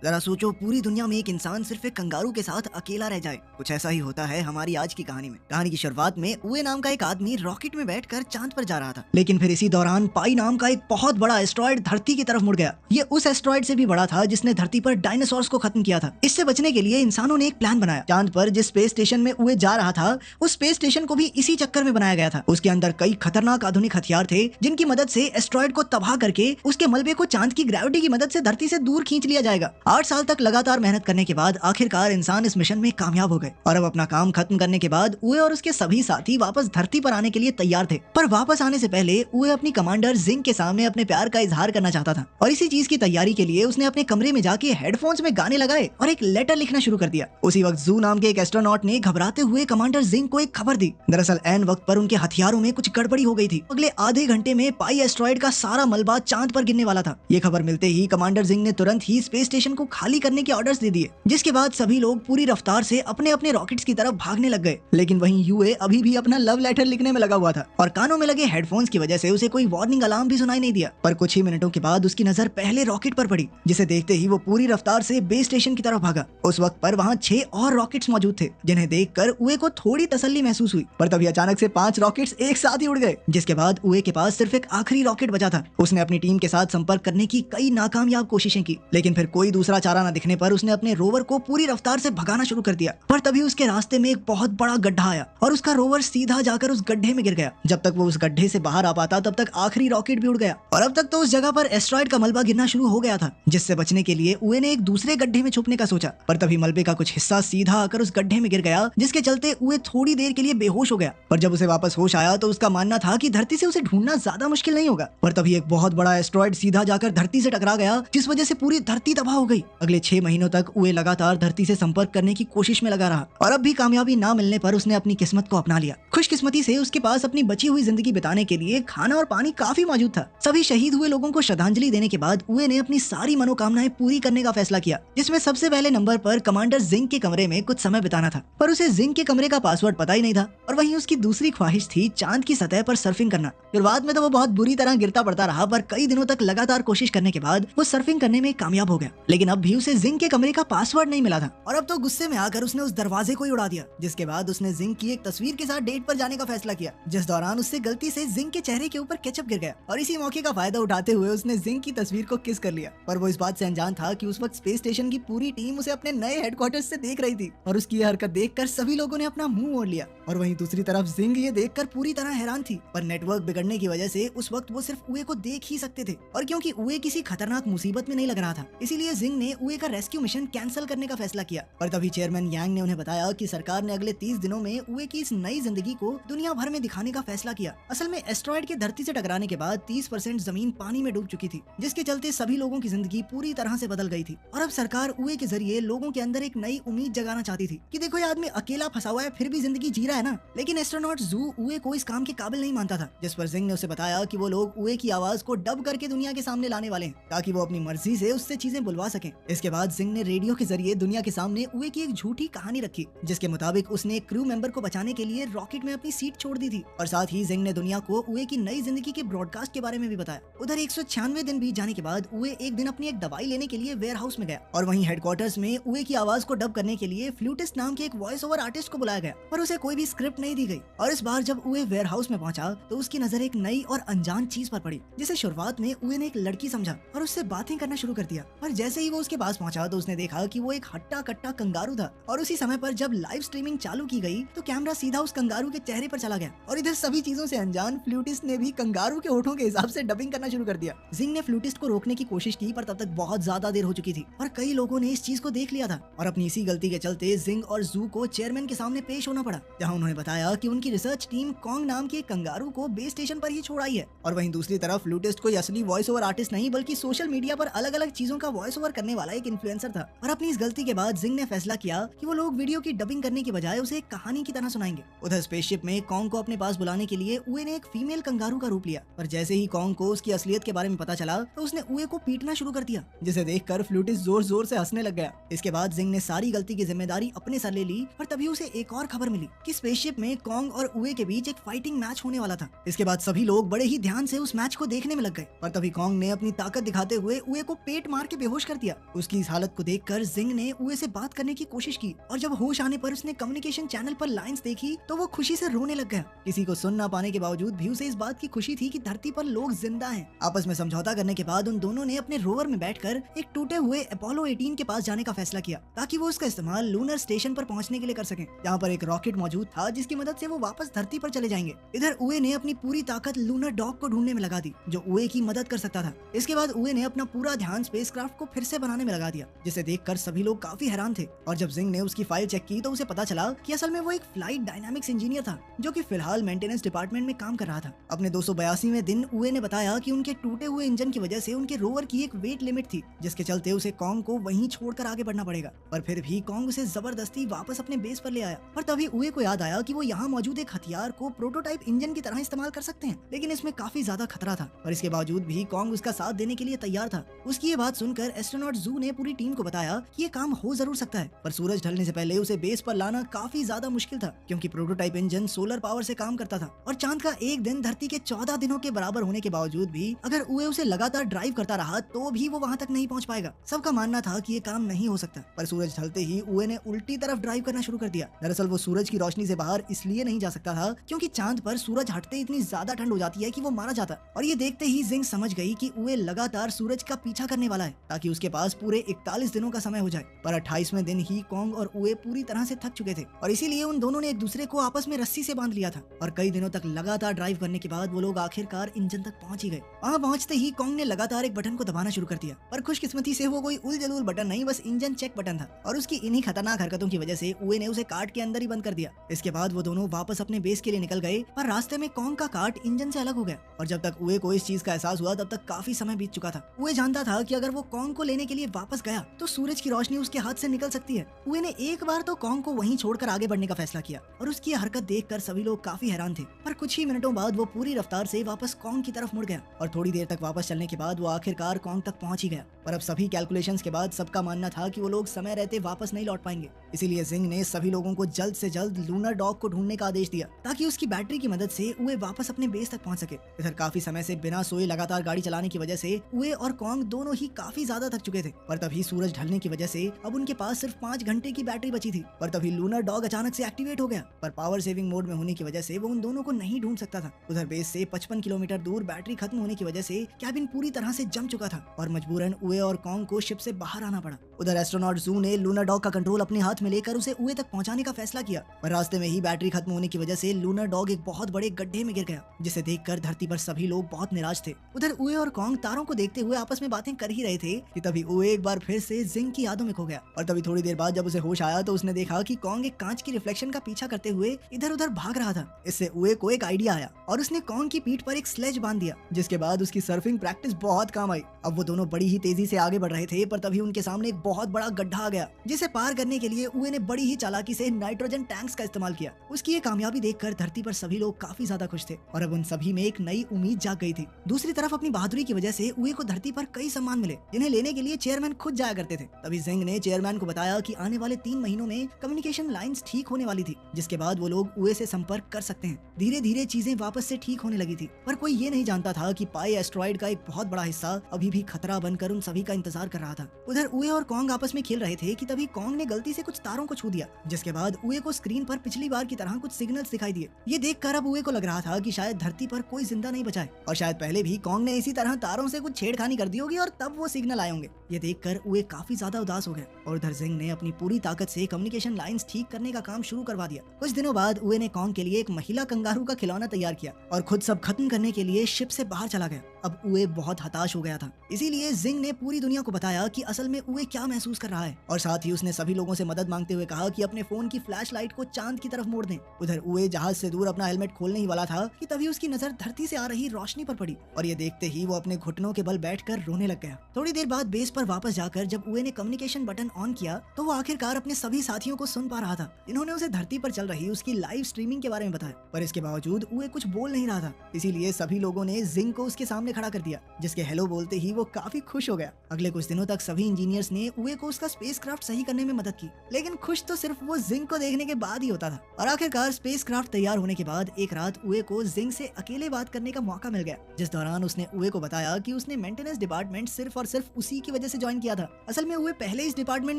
जरा सोचो, पूरी दुनिया में एक इंसान सिर्फ एक कंगारू के साथ अकेला रह जाए। कुछ ऐसा ही होता है हमारी आज की कहानी में। कहानी की शुरुआत में उए नाम का एक आदमी रॉकेट में बैठकर चांद पर जा रहा था, लेकिन फिर इसी दौरान पाई नाम का एक बहुत बड़ा एस्ट्रॉयड धरती की तरफ मुड़ गया। ये उस एस्ट्रॉयड से भी बड़ा था जिसने धरती पर डायनासोर्स को खत्म किया था। इससे बचने के लिए इंसानों ने एक प्लान बनाया। चांद पर जिस स्पेस स्टेशन में उए जा रहा था, उस स्पेस स्टेशन को भी इसी चक्कर में बनाया गया था। उसके अंदर कई खतरनाक आधुनिक हथियार थे जिनकी मदद से एस्ट्रॉयड को तबाह करके उसके मलबे को चांद की ग्रेविटी की मदद से धरती से दूर खींच लिया जाएगा। 8 साल तक लगातार मेहनत करने के बाद आखिरकार इंसान इस मिशन में कामयाब हो गए और अब अपना काम खत्म करने के बाद उए और उसके सभी साथी वापस धरती पर आने के लिए तैयार थे। पर वापस आने से पहले उए अपनी कमांडर जिंग के सामने अपने प्यार का इजहार करना चाहता था और इसी चीज की तैयारी के लिए उसने अपने कमरे में जाके हेडफोन्स में गाने लगाए और एक लेटर लिखना शुरू कर दिया। उसी वक्त जू नाम के एक एस्ट्रोनॉट ने घबराते हुए कमांडर जिंग को एक खबर दी। दरअसल ऐन वक्त पर उनके हथियारों में कुछ गड़बड़ी हो गई थी। अगले आधे घंटे में पाई एस्ट्रॉयड का सारा मलबा चांद पर गिरने वाला था। ये खबर मिलते ही कमांडर जिंग ने तुरंत ही स्पेस स्टेशन को खाली करने के ऑर्डर्स दे दिए, जिसके बाद सभी लोग पूरी रफ्तार से अपने अपने रॉकेट्स की तरफ भागने लग गए। लेकिन वहीं यूए अभी भी अपना लव लेटर लिखने में लगा हुआ था और कानों में लगे हेडफोन्स की वजह से उसे कोई वार्निंग अलार्म भी सुनाई नहीं दिया। पर कुछ ही मिनटों के बाद उसकी नजर पहले रॉकेट पर पड़ी, जिसे देखते ही वो पूरी रफ्तार से बेस स्टेशन की तरफ भागा। उस वक्त पर वहाँ 6 और रॉकेट्स मौजूद थे, जिन्हें देखकर उए को थोड़ी तसल्ली महसूस हुई। पर तभी अचानक से 5 रॉकेट्स एक साथ ही उड़ गए, जिसके बाद उए के पास सिर्फ एक आखिरी रॉकेट बचा था। उसने अपनी टीम के साथ संपर्क करने की कई नाकामयाब कोशिशें की, लेकिन फिर कोई दूसरा चारा न दिखने पर उसने अपने रोवर को पूरी रफ्तार से भगाना शुरू कर दिया। पर तभी उसके रास्ते में एक बहुत बड़ा गड्ढा आया और उसका रोवर सीधा जाकर उस गड्ढे में गिर गया। जब तक वो उस गड्ढे से बाहर आ पाता तब तक आखिरी रॉकेट भी उड़ गया और अब तक तो उस जगह पर एस्ट्रॉयड का मलबा गिरना शुरू हो गया था, जिससे बचने के लिए उए ने एक दूसरे गड्ढे में छुपने का सोचा। पर तभी मलबे का कुछ हिस्सा सीधा आकर उस गड्ढे में गिर गया, जिसके चलते उए थोड़ी देर के लिए बेहोश हो गया। पर जब उसे वापस होश आया तो उसका मानना था कि धरती से उसे ढूंढना ज्यादा मुश्किल नहीं होगा। पर तभी एक बहुत बड़ा एस्ट्रॉयड सीधा जाकर धरती से टकरा गया, जिस वजह से पूरी धरती तबाह हो गई। अगले 6 महीनों तक उए लगातार धरती से संपर्क करने की कोशिश में लगा रहा और अब भी कामयाबी ना मिलने पर उसने अपनी किस्मत को अपना लिया। खुशकिस्मती से उसके पास अपनी बची हुई जिंदगी बिताने के लिए खाना और पानी काफी मौजूद था। सभी शहीद हुए लोगों को श्रद्धांजलि देने के बाद उए ने अपनी सारी मनोकामनाएं पूरी करने का फैसला किया, जिसमें सबसे पहले नंबर पर कमांडर जिंग के कमरे में कुछ समय बिताना था। पर उसे जिंग के कमरे का पासवर्ड पता ही नहीं था और वहीं उसकी दूसरी ख्वाहिश थी चांद की सतह पर सर्फिंग करना। शुरुआत में तो वो बहुत बुरी तरह गिरता पड़ता रहा, पर कई दिनों तक लगातार कोशिश करने के बाद वो सर्फिंग करने में कामयाब हो गया। लेकिन अब भी उसे जिंग के कमरे का पासवर्ड नहीं मिला था और अब तो गुस्से में आकर उसने उस दरवाजे को ही उड़ा दिया। जिसके बाद उसने जिंग की एक तस्वीर के साथ डेट पर जाने का फैसला किया, जिस दौरान उससे गलती से जिंग के चेहरे के ऊपर केचप गिर गया और इसी मौके का फायदा उठाते हुए उसने जिंग की तस्वीर को किस कर लिया। पर वो इस बात से अनजान था कि उस वक्त स्पेस स्टेशन की पूरी टीम उसे अपने नए हेडक्वार्टर्स से देख रही थी और उसकी यह हरकत देखकर सभी लोगों ने अपना मुंह मोड़ लिया। और वहीं दूसरी तरफ जिंग ये देखकर पूरी तरह हैरान थी, पर नेटवर्क बिगड़ने की वजह से उस वक्त वो सिर्फ उए को देख ही सकते थे और क्योंकि उए किसी खतरनाक मुसीबत में नहीं लग रहा था, इसीलिए जिंग ने उए का रेस्क्यू मिशन कैंसिल करने का फैसला किया। पर तभी चेयरमैन यांग ने उन्हें बताया कि सरकार ने अगले 30 दिनों में उए की इस नई जिंदगी को दुनिया भर में दिखाने का फैसला किया। असल में एस्ट्रॉयड के धरती से टकराने के बाद 30% जमीन पानी में डूब चुकी थी, जिसके चलते सभी लोगों की जिंदगी पूरी तरह से बदल गई थी और अब सरकार उए के जरिए लोगों के अंदर एक नई उम्मीद जगाना चाहती थी कि देखो, ये आदमी अकेला फंसा हुआ है फिर भी जिंदगी जी रहा है ना। लेकिन एस्ट्रोनॉट जू उए को इस काम के काबिल नहीं मानता था, जिस पर जिंग ने उसे बताया कि वो लोग उए की आवाज को डब करके दुनिया के सामने लाने वाले हैं ताकि वो अपनी मर्जी से उससे चीजें बुलवा सकें। इसके बाद जिंग ने रेडियो के जरिए दुनिया के सामने उए की एक झूठी कहानी रखी, जिसके मुताबिक उसने एक क्रू मेंबर को बचाने के लिए रॉकेट में अपनी सीट छोड़ दी थी और साथ ही जिंग ने दुनिया को उए की नई जिंदगी के ब्रॉडकास्ट के बारे में भी बताया। उधर 196 दिन बीत जाने के बाद उए एक दिन अपनी एक दवाई लेने के लिए वेयर हाउस में गया और वहीं हेडक्वार्टर्स में उए की आवाज को डब करने के लिए फ्लूटिस्ट नाम के एक वॉइस ओवर आर्टिस्ट को बुलाया गया, पर उसे कोई भी स्क्रिप्ट नहीं दी गई। और इस बार जब उए वेयर हाउस में पहुंचा तो उसकी नजर एक नई और अनजान चीज पर पड़ी, जिसे शुरुआत में उए ने एक लड़की समझा और उससे बातें करना शुरू कर दिया। पर जैसे ही वो उसके पास पहुंचा तो उसने देखा कि वो एक हट्टा कट्टा कंगारू था और उसी समय पर जब लाइव स्ट्रीमिंग चालू की गई तो कैमरा सीधा उस कंगारू के चेहरे पर चला गया और इधर सभी चीजों से अनजान फ्लूटिस्ट ने भी कंगारू के होठों के हिसाब से डबिंग करना शुरू कर दिया। जिंग ने फ्लूटिस्ट को रोकने की कोशिश की, पर तब तक बहुत ज्यादा देर हो चुकी थी और कई लोगों ने इस चीज को देख लिया था और अपनी इसी गलती के चलते जिंग और जू को चेयरमैन के सामने पेश होना पड़ा, जहां उन्होंने बताया कि उनकी रिसर्च टीम कॉन्ग नाम के एक कंगारू को बेस स्टेशन पर ही छोड़ आई है। और वहीं दूसरी तरफ फ्लूटिस्ट कोई असली वॉइस ओवर आर्टिस्ट नहीं बल्कि सोशल मीडिया पर अलग अलग चीजों का वॉइस ओवर करने वाला एक इन्फ्लुएंसर था। और अपनी इस गलती के बाद जिंग ने फैसला किया कि वो लोग वीडियो की डबिंग करने की बजाय उसे एक कहानी की तरह सुनाएंगे। उधर स्पेसशिप में कॉन्ग को अपने पास बुलाने के लिए उए ने एक फीमेल कंगारू का रूप लिया, पर जैसे ही कॉन्ग को उसकी असलियत के बारे में पता चला तो उसने उए को पीटना शुरू कर दिया, जिसे देखकर फ्लूटिस्ट जोर जोर से हंसने लग गया। इसके बाद जिंग ने सारी गलती की जिम्मेदारी अपने सर ले ली, पर तभी उसे एक और खबर मिली कि स्पेसशिप में कॉन्ग और उए के बीच एक फाइटिंग मैच होने वाला था। इसके बाद सभी लोग बड़े ही ध्यान से उस मैच को देखने में लग गए, पर तभी कॉन्ग ने अपनी ताकत दिखाते हुए उए को पेट मार के बेहोश कर दिया दिया। उसकी इस हालत को देखकर जिंग ने उए से बात करने की कोशिश की और जब होश आने पर उसने कम्युनिकेशन चैनल पर लाइंस देखी तो वो खुशी से रोने लग गया। किसी को सुन ना पाने के बावजूद भी उसे इस बात की खुशी थी कि धरती पर लोग जिंदा हैं। आपस में समझौता करने के बाद उन दोनों ने अपने रोवर में बैठकर एक टूटे हुए अपोलो 18 के पास जाने का फैसला किया ताकि वो उसका इस्तेमाल लूनर स्टेशन पर पहुंचने के लिए कर सकें, जहां पर एक रॉकेट मौजूद था जिसकी मदद से वो वापस धरती पर चले जाएंगे। इधर उए ने अपनी पूरी ताकत लूनर डॉग को ढूंढने में लगा दी जो उए की मदद कर सकता था। इसके बाद उए ने अपना पूरा ध्यान स्पेसक्राफ्ट को फिर से बनाने में लगा दिया, जिसे देखकर सभी लोग काफी हैरान थे। और जब जिंग ने उसकी फाइल चेक की तो उसे पता चला कि असल में वो एक फ्लाइट डायनामिक्स इंजीनियर था जो कि फिलहाल मेंटेनेंस डिपार्टमेंट में काम कर रहा था। अपने 282वें दिन उए ने बताया कि उनके टूटे हुए इंजन की वजह से उनके रोवर की एक वेट लिमिट थी, जिसके चलते उसे कॉन्ग को वहीं छोड़कर आगे बढ़ना पड़ेगा। पर फिर भी कॉन्ग उसे जबरदस्ती वापस अपने बेस पर ले आया। पर तभी उए को याद आया कि वो यहाँ मौजूद एक हथियार को प्रोटोटाइप इंजन की तरह इस्तेमाल कर सकते हैं, लेकिन इसमें काफी ज्यादा खतरा था। पर इसके बावजूद भी कॉन्ग उसका साथ देने के लिए तैयार था। उसकी ये बात सुनकर एस्ट्रोनॉट जू ने पूरी टीम को बताया कि ये काम हो जरूर सकता है, पर सूरज ढलने से पहले उसे बेस पर लाना काफी ज्यादा मुश्किल था, क्योंकि प्रोटोटाइप इंजन सोलर पावर से काम करता था और चांद का एक दिन धरती के 14 दिनों के बराबर होने के बावजूद भी अगर उए उसे लगातार ड्राइव करता रहा तो भी वो वहाँ तक नहीं पहुँच पाएगा। सबका मानना था कि ये काम नहीं हो सकता। पर सूरज ढलते ही उए ने उल्टी तरफ ड्राइव करना शुरू कर दिया। दरअसल वो सूरज की रोशनी से बाहर इसलिए नहीं जा सकता था क्योंकि चांद पर सूरज हटते इतनी ज्यादा ठंड हो जाती है कि वो मारा जाता। और ये देखते ही जिंग समझ गई कि उए लगातार सूरज का पीछा करने वाला है ताकि उसके पास पूरे 41 दिनों का समय हो जाए। पर 28वें दिन ही कॉन्ग और उए पूरी तरह से थक चुके थे और इसीलिए उन दोनों ने एक दूसरे को आपस में रस्सी से बांध लिया था। और कई दिनों तक लगातार ड्राइव करने के बाद वो लोग आखिरकार इंजन तक पहुंच ही गए। वहाँ पहुंचते ही कॉन्ग ने लगातार एक बटन को दबाना शुरू कर दिया, पर खुशकिस्मती से वो कोई उल-जलूल बटन नहीं, बस इंजन चेक बटन था। और उसकी इन्हीं खतरनाक हरकतों की वजह से उए ने उसे कार्ट के अंदर ही बंद कर दिया। इसके बाद वो दोनों वापस अपने बेस के लिए निकल गए, पर रास्ते में कॉन्ग का कार्ट इंजन से अलग हो गया। और जब तक उए को इस चीज का एहसास हुआ तब तक काफी समय बीत चुका था। उए जानता था कि अगर वो कॉन्ग को लेने के लिए वापस गया तो सूरज की रोशनी उसके हाथ से निकल सकती है। उए ने एक बार तो कॉन्ग को वहीं छोड़कर आगे बढ़ने का फैसला किया और उसकी हरकत देखकर सभी लोग काफी हैरान थे। पर कुछ ही मिनटों बाद वो पूरी रफ्तार से वापस कॉन्ग की तरफ मुड़ गया और थोड़ी देर तक वापस चलने के बाद वो आखिरकार कॉन्ग तक पहुंच ही गया। पर अब सभी कैलकुलेशंस के बाद सबका मानना था कि वो लोग समय रहते वापस नहीं लौट पाएंगे। इसीलिए जिंग ने सभी लोगों को जल्द से जल्द लूनर डॉग को ढूंढने का आदेश दिया ताकि उसकी बैटरी की मदद से उए वापस अपने बेस तक पहुंच सके। इधर काफी समय से बिना सोए लगातार गाड़ी चलाने की वजह से उए और कॉन्ग दोनों ही काफी ज्यादा थक चुके थे। पर तभी सूरज ढलने की वजह से अब उनके पास सिर्फ 5 घंटे की बैटरी बची थी। पर तभी लूनर डॉग अचानक से एक्टिवेट हो गया, पर पावर सेविंग मोड में होने की वजह से वो उन दोनों को नहीं ढूंढ सकता था। उधर बेस से 55 किलोमीटर दूर बैटरी खत्म होने की वजह से कैबिन पूरी तरह से जम चुका था और मजबूरन उए और कॉन्ग को शिप से बाहर आना पड़ा। उधर एस्ट्रोनॉट जू ने लूनर डॉग का कंट्रोल अपने हाथ में लेकर उसे उए तक पहुंचाने का फैसला किया, पर रास्ते में ही बैटरी खत्म होने की वजह से लूनर डॉग एक बहुत बड़े गड्ढे में गिर गया, जिसे देखकर धरती पर सभी लोग बहुत निराश थे। उधर उए और कॉन्ग तारों को देखते हुए आपस में बातें कर ही रहे थे कि तभी उए एक बार फिर से जिंग की यादों में खो गया। और तभी थोड़ी देर बाद जब उसे होश आया तो उसने देखा कि कॉन्ग एक कांच की रिफ्लेक्शन का पीछा करते हुए इधर उधर भाग रहा था। इससे उए को एक आइडिया आया और उसने कॉन्ग की पीठ पर एक स्लेज बांध दिया, जिसके बाद उसकी सर्फिंग प्रैक्टिस बहुत काम आई। अब वो दोनों बड़ी ही तेजी से आगे बढ़ रहे थे, पर तभी उनके सामने एक बहुत बड़ा गड्ढा आ गया, जिसे पार करने के लिए उए ने बड़ी ही चालाकी से नाइट्रोजन टैंक्स का इस्तेमाल किया। उसकी ये कामयाबी देखकर धरती पर सभी लोग काफी ज्यादा खुश थे और अब उन सभी में एक नई उम्मीद जाग गई थी। दूसरी तरफ अपनी बहादुरी की वजह से उए को धरती पर कई सम्मान मिले, जिन्हें लेने के लिए चेयरमैन खुद जाया करते थे। तभी जिंग ने चेयरमैन को बताया कि आने वाले 3 महीनों में कम्युनिकेशन लाइंस ठीक होने वाली थी, जिसके बाद वो लोग उए से संपर्क कर सकते हैं। धीरे धीरे चीजें वापस से ठीक होने लगी थी, पर कोई ये नहीं जानता था कि पाई एस्ट्रॉइड का एक बहुत बड़ा हिस्सा अभी भी खतरा बनकर उन सभी का इंतजार कर रहा था। उधर उए और कॉन्ग आपस में खेल रहे थे कि तभी कॉन्ग ने गलती से कुछ तारों को छू दिया, जिसके बाद उए को स्क्रीन पर पिछली बार की तरह कुछ सिग्नल्स दिखाई दिए। ये देखकर अब उए को लग रहा था कि शायद धरती पर कोई जिंदा नहीं बचा है और शायद पहले भी कॉन्ग ने इसी तरह तारों से कुछ छेड़खानी कर दी होगी और तब वो सिग्नल आए होंगे। ये देखकर उए काफी ज्यादा उदास हो गए और उधर जिंग ने अपनी पूरी ताकत से कम्युनिकेशन लाइंस ठीक करने का काम शुरू करवा दिया। कुछ दिनों बाद उए ने कॉन्ग के लिए एक महिला कंगारू का खिलौना तैयार किया और खुद सब खत्म करने के लिए शिप से बाहर चला गया। अब उए बहुत हताश हो गया था, इसीलिए जिंग ने पूरी दुनिया को बताया कि असल में उए क्या महसूस कर रहा है और साथ ही उसने सभी लोगों से मदद मांगते हुए कहा कि अपने फोन की फ्लैश लाइट को चांद की तरफ मोड़ दें। उधर उए जहाज से दूर अपना हेलमेट खोलने ही वाला था कि तभी उसकी नजर धरती से आ रही रोशनी पर पड़ी और ये देखते ही वो अपने घुटनों के बल बैठकर रोने लग गया। थोड़ी देर बाद बेस पर वापस जाकर जब उए ने कम्युनिकेशन बटन ऑन किया तो वो आखिरकार अपने सभी साथियों को सुन पा रहा था, जिन्होंने उसे धरती पर चल रही उसकी लाइव स्ट्रीमिंग के बारे में बताया। पर इसके बावजूद उए कुछ बोल नहीं रहा था, इसीलिए सभी लोगों ने जिंग को उसके सामने सामने खड़ा कर दिया, जिसके हेलो बोलते ही वो काफी खुश हो गया। अगले कुछ दिनों तक सभी इंजीनियर्स ने उए को उसका स्पेसक्राफ्ट सही करने में मदद की, लेकिन खुश तो सिर्फ वो जिंग को देखने के बाद ही होता था। और आखिरकार स्पेसक्राफ्ट तैयार होने के बाद एक रात उए को जिंग से अकेले बात करने का मौका मिल गया, जिस दौरान उसने उए को बताया कि उसने मेंटेनेंस डिपार्टमेंट सिर्फ और सिर्फ उसी की वजह से ज्वाइन किया था। असल में उए पहले इस डिपार्टमेंट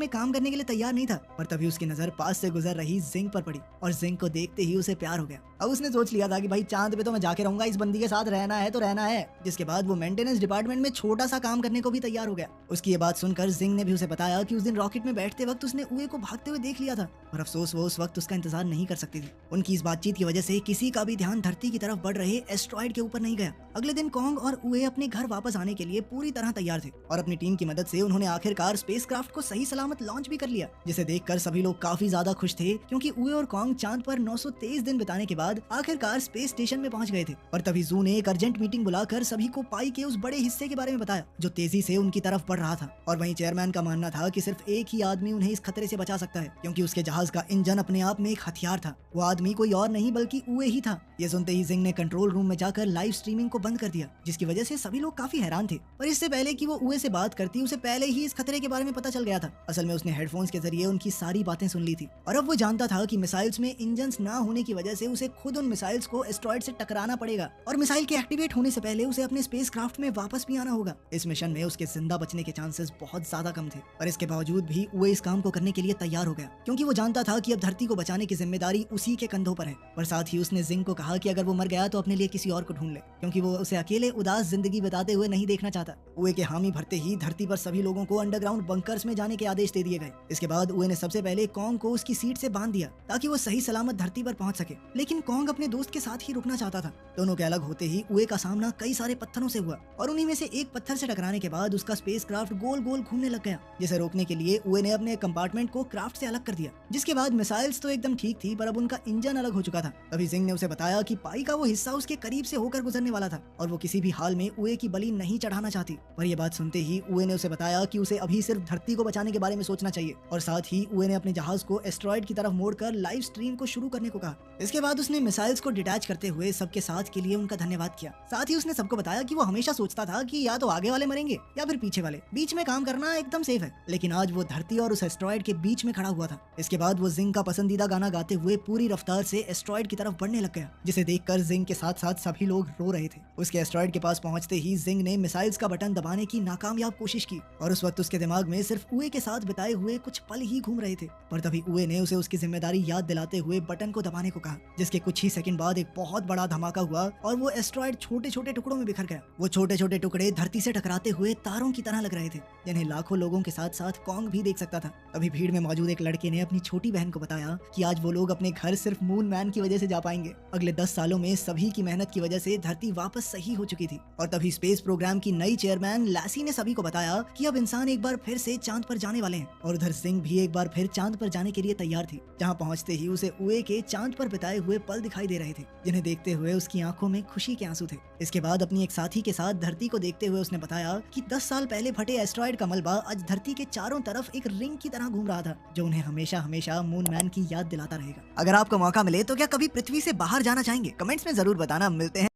में काम करने के लिए तैयार नहीं था, पर तभी उसकी नजर पास से गुजर रही जिंग पर पड़ी और जिंग को देखते ही उसे प्यार हो गया। अब उसने सोच लिया था कि भाई चांद पे तो मैं जाके रहूंगा, इस बंदी के साथ रहना है तो रहना है। जिसके बाद वो मेंटेनेंस डिपार्टमेंट में छोटा सा काम करने को भी तैयार हो गया। उसकी ये बात सुनकर जिंग ने भी उसे बताया कि उस दिन रॉकेट में बैठते वक्त उसने उए को भागते हुए देख लिया था, और अफसोस वो उस वक्त उसका इंतजार नहीं कर सकती थी। उनकी इस बातचीत की वजह से किसी का भी ध्यान धरती की तरफ बढ़ रहे एस्ट्रॉइड के ऊपर नहीं गया। अगले दिन कॉन्ग और उए अपने घर वापस आने के लिए पूरी तरह तैयार थे, और अपनी टीम की मदद से उन्होंने आखिरकार स्पेसक्राफ्ट को सही सलामत लॉन्च भी कर लिया, जिसे देखकर सभी लोग काफी ज्यादा खुश थे, क्योंकि उए और कॉन्ग चांद पर 923 दिन बिताने के बाद आखिरकार स्पेस स्टेशन में पहुंच गए थे। और तभी जू ने एक अर्जेंट मीटिंग बुलाकर सभी को पाई के उस बड़े हिस्से के बारे में बताया जो तेजी से उनकी तरफ बढ़ रहा था। और वहीं चेयरमैन का मानना था कि सिर्फ एक ही आदमी उन्हें इस खतरे से बचा सकता है, क्योंकि उसके जहाज का इंजन अपने आप में एक हथियार था। वो आदमी कोई और नहीं बल्कि उए ही था। ये सुनते ही जिंग ने कंट्रोल रूम में जाकर लाइव स्ट्रीमिंग को बंद कर दिया, जिसकी वजह से सभी लोग काफी हैरान थे। पर इससे पहले कि वो उए से बात करती, उसे पहले ही इस खतरे के बारे में पता चल गया था। असल में उसने हेडफोन्स के जरिए उनकी सारी बातें सुन ली थी, और अब वो जानता था कि मिसाइल्स में इंजन्स ना होने की वजह से उसे खुद उन मिसाइल्स को एस्ट्रॉइड से टकराना पड़ेगा, और मिसाइल के एक्टिवेट होने से पहले उसे अपने स्पेसक्राफ्ट में वापस भी आना होगा। इस मिशन में उसके जिंदा बचने के चांसेस बहुत ज्यादा कम थे, पर इसके बावजूद भी वो इस काम को करने के लिए तैयार हो गया, क्योंकि वो जानता था कि अब धरती को बचाने की जिम्मेदारी उसी के कंधों पर है। पर साथ ही उसने जिंग को कहा कि अगर वो मर गया तो अपने लिए किसी और को ढूंढ ले, क्योंकि वो उसे अकेले उदास जिंदगी बिताते हुए नहीं देखना चाहता। उए के हामी भरते ही धरती पर सभी लोगों को अंडरग्राउंड बंकर्स में जाने के आदेश दे दिए गए। इसके बाद उए ने सबसे पहले कॉन्ग को उसकी सीट से बांध दिया ताकि वो सही सलामत धरती पर पहुंच सके, लेकिन कॉन्ग अपने दोस्त के साथ ही रुकना चाहता था। दोनों के अलग होते ही उए का सामना कई सारे पत्थरों से हुआ, और उन्हीं में से एक पत्थर से टकराने के बाद उसका स्पेसक्राफ्ट गोल गोल घूमने लग गया, जिसे रोकने के लिए उए ने अपने कंपार्टमेंट को क्राफ्ट से अलग कर दिया। जिसके बाद मिसाइल्स तो एकदम ठीक थी, पर अब उनका इंजन अलग हो चुका था। तभी जिंग ने उसे बताया कि पाई का वो हिस्सा उसके करीब से होकर गुजरने वाला था, और वो किसी भी हाल में उए की बलि नहीं चढ़ाना चाहती। पर यह बात सुनते ही उए ने उसे बताया कि उसे अभी सिर्फ धरती को बचाने के बारे में सोचना चाहिए, और साथ ही उए ने अपने जहाज को एस्ट्रॉइड की तरफ मोड़कर लाइव स्ट्रीम को शुरू करने को कहा। इसके बाद उसने मिसाइल्स को डिटैच करते हुए सबके साथ के लिए उनका धन्यवाद किया। साथ ही उसने सबको बताया कि वो हमेशा सोचता था कि या तो आगे वाले मरेंगे या फिर पीछे वाले, बीच में काम करना एकदम सेफ है, लेकिन आज वो धरती और उस एस्ट्रॉइड के बीच में खड़ा हुआ था। इसके बाद वो जिंग का पसंदीदा गाना गाते हुए पूरी रफ्तार से एस्ट्रॉइड की तरफ बढ़ने लग गया, जिसे देखकर जिंग के साथ साथ सभी लोग रो रहे थे। उसके एस्ट्रॉइड के पास पहुंचते ही जिंग ने मिसाइल्स का बटन दबाने की नाकामयाब कोशिश की, और उस वक्त उसके दिमाग में सिर्फ उए के साथ बिताए हुए कुछ पल ही घूम रहे थे। पर तभी उए ने उसे उसकी जिम्मेदारी याद दिलाते हुए बटन को दबाने को कहा, जिसके कुछ ही सेकंड बाद एक बहुत बड़ा धमाका हुआ और वो एस्ट्रॉइड छोटे छोटे टुकड़ों में बिखर गया। वो छोटे छोटे टुकड़े धरती से टकराते हुए तारों की तरह लग रहे थे, जिन्हें लाखों लोगों के साथ साथ कॉन्ग भी देख सकता था। तभी भीड़ में मौजूद एक लड़के ने अपनी छोटी बहन को बताया कि आज वो लोग अपने घर सिर्फ मून मैन की वजह से जा पाएंगे। अगले 10 सालों में सभी की मेहनत की वजह से धरती वापस सही हो चुकी थी। और तभी स्पेस प्रोग्राम की नई चेयरमैन लैसी ने सभी को बताया कि अब इंसान एक बार फिर से चांद पर जाने वाले हैं, और उधर सिंह भी एक बार फिर चांद पर जाने के लिए तैयार थी, जहां पहुंचते ही उसे उए के चांद पर बिताए हुए पल दिखाई दे रहे थे, जिन्हें देखते हुए उसकी आंखों में खुशी के आंसू थे। इसके बाद अपनी एक साथी के साथ धरती को देखते हुए उसने बताया कि 10 साल पहले फटे एस्ट्रॉइड का मलबा आज धरती के चारों तरफ एक रिंग की तरह घूम रहा था, जो उन्हें हमेशा हमेशा मून मैन की याद दिलाता रहेगा। अगर आपको मौका मिले तो क्या कभी पृथ्वी से बाहर जाना चाहेंगे? कमेंट्स में जरूर बताना। मिलते हैं